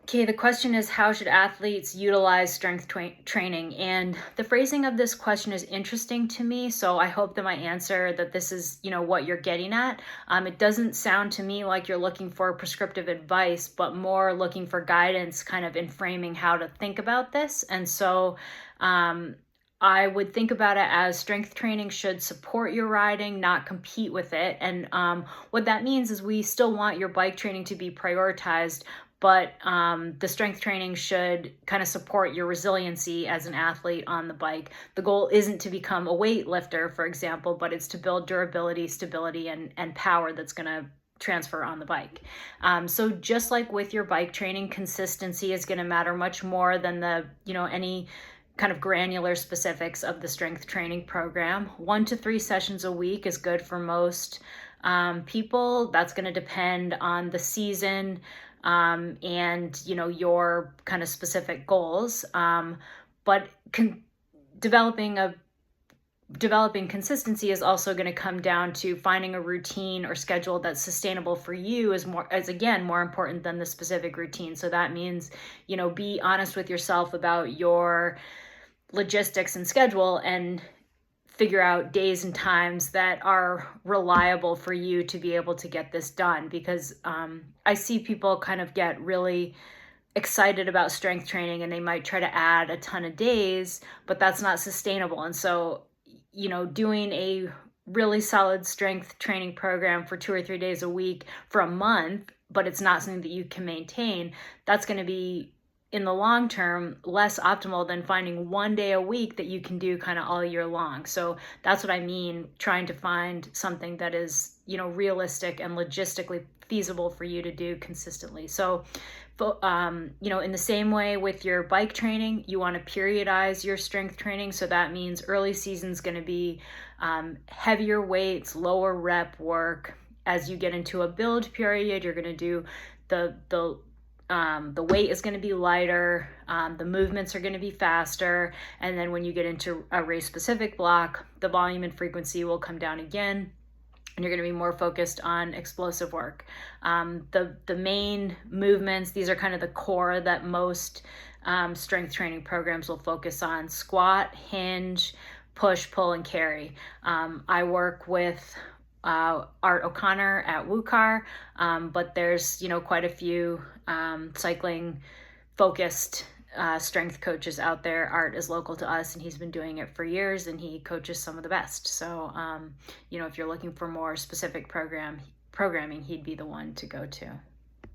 Okay, the question is, how should athletes utilize training? And the phrasing of this question is interesting to me. So I hope that my answer that this is, what you're getting at. It doesn't sound to me like you're looking for prescriptive advice, but more looking for guidance, kind of in framing how to think about this. And so, I would think about it as strength training should support your riding, not compete with it. And what that means is we still want your bike training to be prioritized, but the strength training should kind of support your resiliency as an athlete on the bike. The goal isn't to become a weightlifter, for example, but it's to build durability, stability, and power that's going to transfer on the bike. So just like with your bike training, consistency is going to matter much more than any kind of granular specifics of the strength training program. 1 to 3 sessions a week is good for most people. That's going to depend on the season and your kind of specific goals. But developing consistency is also going to come down to finding a routine or schedule that's sustainable for you is again more important than the specific routine. So that means be honest with yourself about your logistics and schedule and figure out days and times that are reliable for you to be able to get this done. Because I see people kind of get really excited about strength training and they might try to add a ton of days, but that's not sustainable. And so, doing a really solid strength training program for 2 or 3 days a week for a month, but it's not something that you can maintain, that's going to be in the long term less optimal than finding 1 day a week that you can do kind of all year long. So that's what I mean, trying to find something that is realistic and logistically feasible for you to do consistently. So in the same way with your bike training, you want to periodize your strength training. So that means early season's going to be heavier weights, lower rep work. As you get into a build period, you're going to do the weight is going to be lighter, the movements are going to be faster, and then when you get into a race specific block, the volume and frequency will come down again, and you're going to be more focused on explosive work. The main movements, these are kind of the core that most strength training programs will focus on: squat, hinge, push, pull, and carry. I work with Art O'Connor at WUCAR, but there's quite a few cycling focused strength coaches out there. Art is local to us and he's been doing it for years and he coaches some of the best. So if you're looking for more specific programming, he'd be the one to go to.